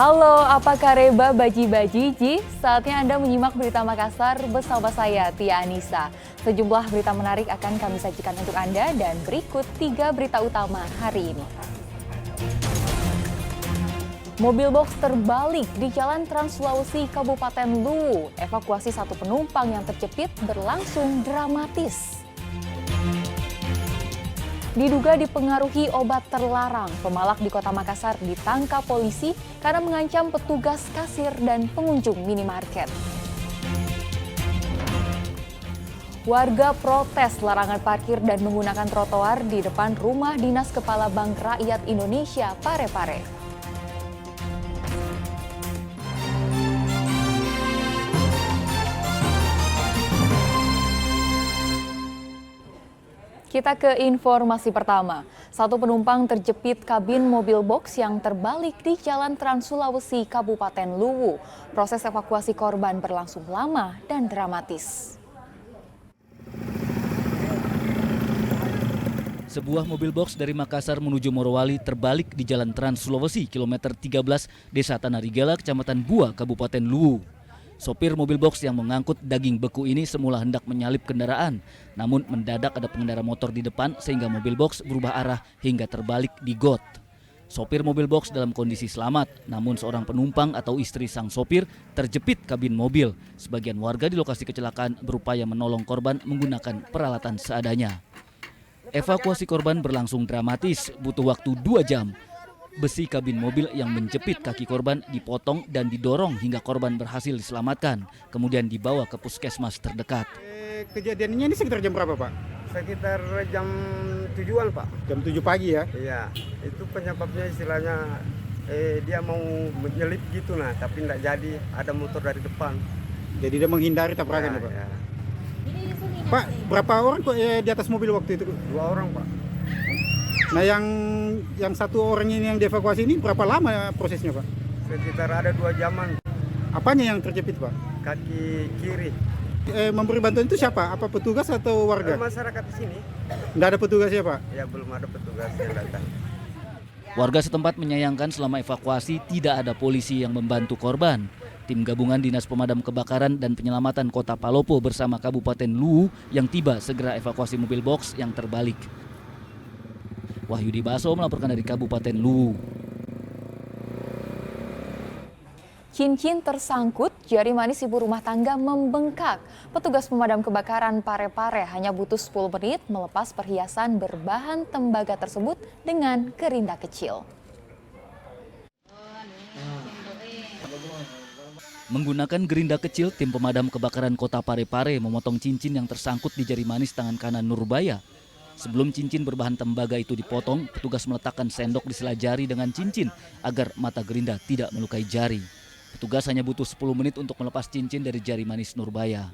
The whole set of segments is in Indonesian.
Halo, apa kareba baji-bajiji? Saatnya Anda menyimak berita Makassar bersama saya, Tia Anissa. Sejumlah berita menarik akan kami sajikan untuk Anda dan berikut 3 berita utama hari ini. Mobil box terbalik di Jalan Trans Sulawesi, Kabupaten Luwu. Evakuasi 1 penumpang yang terjepit berlangsung dramatis. Diduga dipengaruhi obat terlarang, pemalak di Kota Makassar ditangkap polisi karena mengancam petugas kasir dan pengunjung minimarket. Warga protes larangan parkir dan menggunakan trotoar di depan rumah Dinas Kepala Bank Rakyat Indonesia Parepare. Kita ke informasi pertama. 1 penumpang terjepit kabin mobil box yang terbalik di Jalan Trans Sulawesi, Kabupaten Luwu. Proses evakuasi korban berlangsung lama dan dramatis. Sebuah mobil box dari Makassar menuju Morowali terbalik di Jalan Trans Sulawesi, kilometer 13, Desa Tanarigala, Kecamatan Bua, Kabupaten Luwu. Sopir mobil box yang mengangkut daging beku ini semula hendak menyalip kendaraan, namun mendadak ada pengendara motor di depan sehingga mobil box berubah arah hingga terbalik di got. Sopir mobil box dalam kondisi selamat, namun seorang penumpang atau istri sang sopir terjepit kabin mobil. Sebagian warga di lokasi kecelakaan berupaya menolong korban menggunakan peralatan seadanya. Evakuasi korban berlangsung dramatis, butuh waktu 2 jam. Besi kabin mobil yang menjepit kaki korban dipotong dan didorong hingga korban berhasil diselamatkan, kemudian dibawa ke puskesmas terdekat. Kejadiannya ini sekitar jam berapa, Pak? Sekitar jam 7-an, Pak. Jam 7 pagi ya? Iya, itu penyebabnya istilahnya dia mau menyelip gitu nah, tapi tidak jadi, ada motor dari depan. Jadi dia menghindari tabrakan ya, Pak? Ya. Pak, berapa orang kok di atas mobil waktu itu? 2 orang, Pak. Nah yang 1 orang ini yang dievakuasi ini berapa lama prosesnya, Pak? Sekitar ada 2 jaman. Apanya yang terjepit, Pak? Kaki kiri. Memberi bantuan itu siapa? Apa petugas atau warga? Masyarakat di sini. Nggak ada petugas ya, Pak? Ya belum ada petugas yang datang. Warga setempat menyayangkan selama evakuasi tidak ada polisi yang membantu korban. Tim gabungan Dinas Pemadam Kebakaran dan Penyelamatan Kota Palopo bersama Kabupaten Luwu yang tiba segera evakuasi mobil box yang terbalik. Wahyudi Baso melaporkan dari Kabupaten Luwu. Cincin tersangkut, jari manis ibu rumah tangga membengkak. Petugas pemadam kebakaran Parepare hanya butuh 10 menit melepas perhiasan berbahan tembaga tersebut dengan gerinda kecil. Menggunakan gerinda kecil, tim pemadam kebakaran Kota Parepare memotong cincin yang tersangkut di jari manis tangan kanan Nurbaya. Sebelum cincin berbahan tembaga itu dipotong, petugas meletakkan sendok di sela jari dengan cincin agar mata gerinda tidak melukai jari. Petugas hanya butuh 10 menit untuk melepas cincin dari jari manis Nurbaya.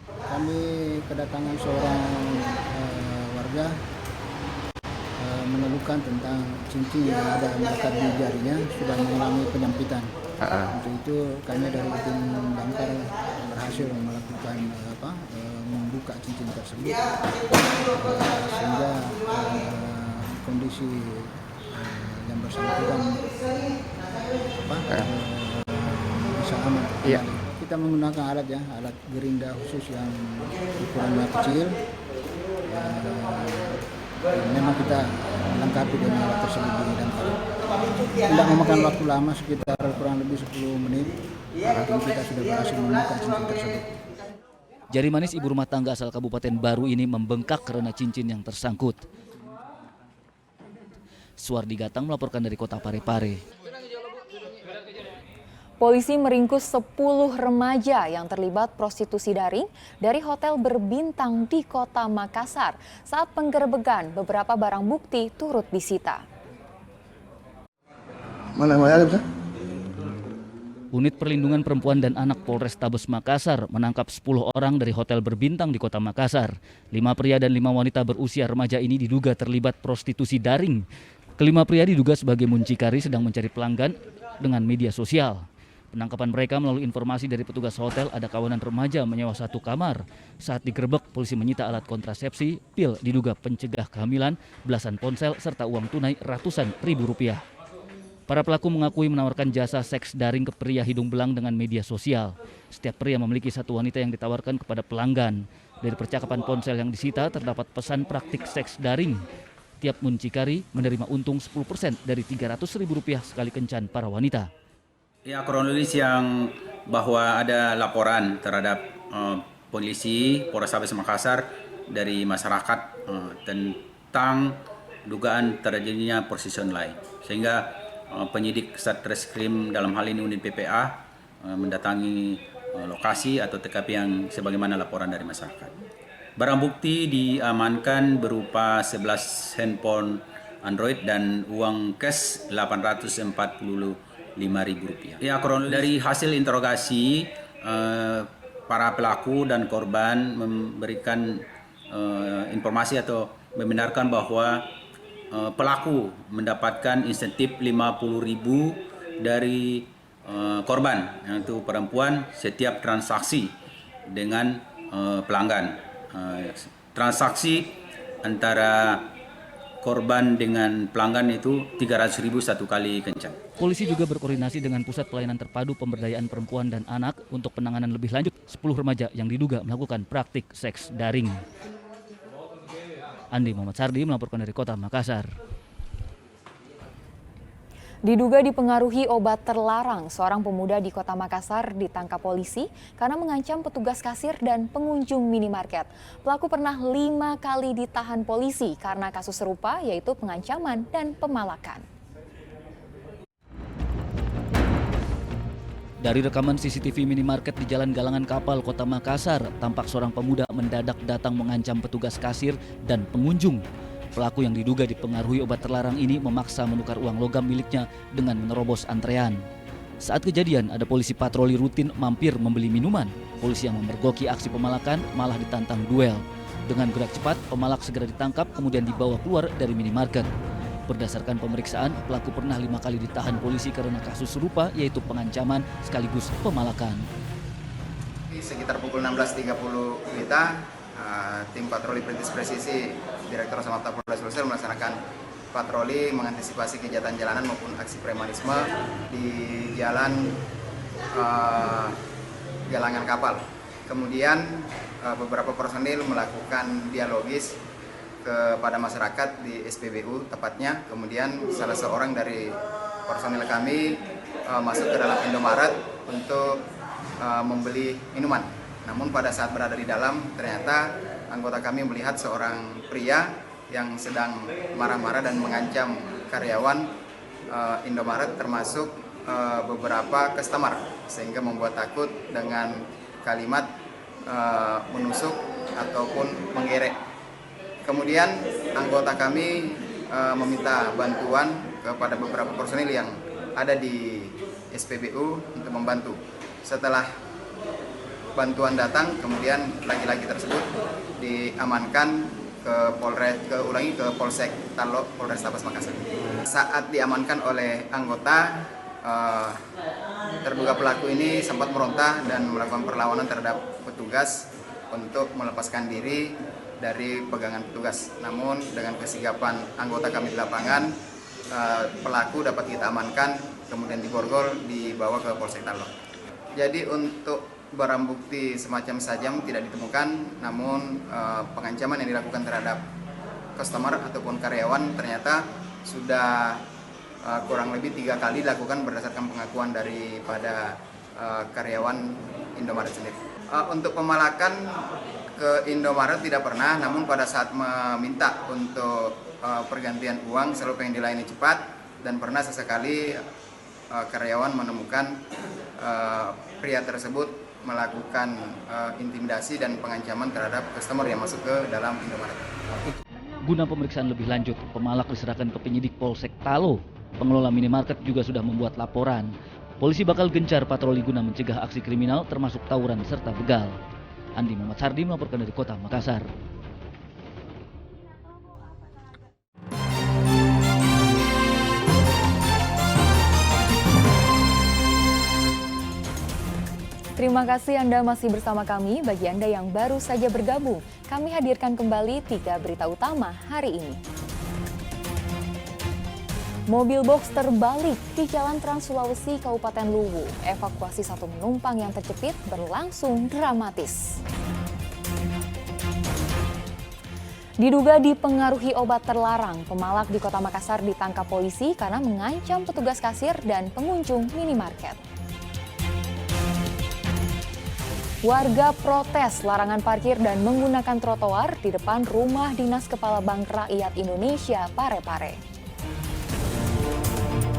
Kami kedatangan seorang warga mengeluhkan tentang cincin yang ada melekat di jarinya sudah mengalami penyempitan. Untuk itu kami dari tim damkar berhasil melakukan membuka cincin tersebut sehingga kondisi yang bersangkutan bisa aman. Iya. Kita menggunakan alat gerinda khusus yang ukurannya kecil. Memang kita melengkapi dengan alat tersebut di damkar. Tidak memakan waktu lama, sekitar kurang lebih 10 menit. Kita sudah berhasil membuka cincin tersebut. Jari manis ibu rumah tangga asal Kabupaten Baru ini membengkak karena cincin yang tersangkut. Suardi Gatang melaporkan dari Kota Parepare. Polisi meringkus 10 remaja yang terlibat prostitusi daring dari hotel berbintang di Kota Makassar. Saat penggerebekan, beberapa barang bukti turut disita. Unit Perlindungan Perempuan dan Anak Polrestabes Makassar menangkap 10 orang dari hotel berbintang di Kota Makassar. 5 pria dan 5 wanita berusia remaja ini diduga terlibat prostitusi daring. Kelima pria diduga sebagai muncikari sedang mencari pelanggan dengan media sosial. Penangkapan mereka melalui informasi dari petugas hotel ada kawanan remaja menyewa 1 kamar. Saat digerebek, polisi menyita alat kontrasepsi, pil diduga pencegah kehamilan, belasan ponsel, serta uang tunai ratusan ribu rupiah. Para pelaku mengakui menawarkan jasa seks daring ke pria hidung belang dengan media sosial. Setiap pria memiliki satu wanita yang ditawarkan kepada pelanggan. Dari percakapan ponsel yang disita terdapat pesan praktik seks daring. Tiap muncikari menerima untung 10% dari Rp300.000 sekali kencan para wanita. Ya, kronologis yang bahwa ada laporan terhadap polisi Polrestabes Makassar dari masyarakat tentang dugaan terjadinya prostitusi online, sehingga penyidik Satreskrim dalam hal ini unit PPA mendatangi lokasi atau TKP yang sebagaimana laporan dari masyarakat. Barang bukti diamankan berupa 11 handphone Android dan uang cash Rp845.000. Ya, dari hasil interogasi para pelaku dan korban memberikan informasi atau membenarkan bahwa pelaku mendapatkan insentif 50.000 dari korban, yaitu perempuan, setiap transaksi dengan pelanggan. Transaksi antara korban dengan pelanggan itu 300.000 satu kali kencan. Polisi juga berkoordinasi dengan Pusat Pelayanan Terpadu Pemberdayaan Perempuan dan Anak untuk penanganan lebih lanjut 10 remaja yang diduga melakukan praktik seks daring. Andi Muhammad Sardi melaporkan dari Kota Makassar. Diduga dipengaruhi obat terlarang, seorang pemuda di Kota Makassar ditangkap polisi karena mengancam petugas kasir dan pengunjung minimarket. Pelaku pernah 5 kali ditahan polisi karena kasus serupa, yaitu pengancaman dan pemalakan. Dari rekaman CCTV minimarket di Jalan Galangan Kapal, Kota Makassar, tampak seorang pemuda mendadak datang mengancam petugas kasir dan pengunjung. Pelaku yang diduga dipengaruhi obat terlarang ini memaksa menukar uang logam miliknya dengan menerobos antrean. Saat kejadian, ada polisi patroli rutin mampir membeli minuman. Polisi yang memergoki aksi pemalakan malah ditantang duel. Dengan gerak cepat, pemalak segera ditangkap kemudian dibawa keluar dari minimarket. Berdasarkan pemeriksaan, pelaku pernah 5 kali ditahan polisi karena kasus serupa, yaitu pengancaman sekaligus pemalakan. Sekitar pukul 16.30 WITA, tim patroli Perintis Presisi Direktur Samapta Polda Sulsel melaksanakan patroli mengantisipasi kejahatan jalanan maupun aksi premanisme di jalan Galangan Kapal. Kemudian beberapa personil melakukan dialogis kepada masyarakat di SPBU tepatnya. Kemudian salah seorang dari personil kami masuk ke dalam Indomaret untuk membeli minuman. Namun pada saat berada di dalam, ternyata anggota kami melihat seorang pria yang sedang marah-marah dan mengancam karyawan Indomaret termasuk beberapa customer, sehingga membuat takut dengan kalimat menusuk ataupun menggerek. Kemudian anggota kami meminta bantuan kepada beberapa personil yang ada di SPBU untuk membantu. Setelah bantuan datang, kemudian laki-laki tersebut diamankan ke Polsek Talo, Polrestabes Makassar. Saat diamankan oleh anggota, terduga pelaku ini sempat meronta dan melakukan perlawanan terhadap petugas untuk melepaskan diri dari pegangan petugas. Namun dengan kesigapan anggota kami di lapangan, pelaku dapat kita amankan, kemudian diborgol, dibawa ke Polsek Talo. Jadi untuk barang bukti semacam sajam tidak ditemukan, namun pengancaman yang dilakukan terhadap customer ataupun karyawan ternyata sudah kurang lebih 3 kali dilakukan berdasarkan pengakuan daripada karyawan Indomaret sendiri. Untuk pemalakan ke Indomaret tidak pernah, namun pada saat meminta untuk pergantian uang selalu pengen dilayani cepat, dan pernah sesekali karyawan menemukan pria tersebut melakukan intimidasi dan pengancaman terhadap customer yang masuk ke dalam Indomaret. Guna pemeriksaan lebih lanjut, pemalak diserahkan ke penyidik Polsek Talo. Pengelola minimarket juga sudah membuat laporan. Polisi bakal gencar patroli guna mencegah aksi kriminal termasuk tawuran serta begal. Andi Muhammad Sardi melaporkan dari Kota Makassar. Terima kasih Anda masih bersama kami. Bagi Anda yang baru saja bergabung, kami hadirkan kembali 3 berita utama hari ini. Mobil box terbalik di Jalan Trans Sulawesi, Kabupaten Luwu. Evakuasi satu penumpang yang terjepit berlangsung dramatis. Diduga dipengaruhi obat terlarang, pemalak di Kota Makassar ditangkap polisi karena mengancam petugas kasir dan pengunjung minimarket. Warga protes larangan parkir dan menggunakan trotoar di depan rumah Dinas Kepala Bank Rakyat Indonesia Parepare.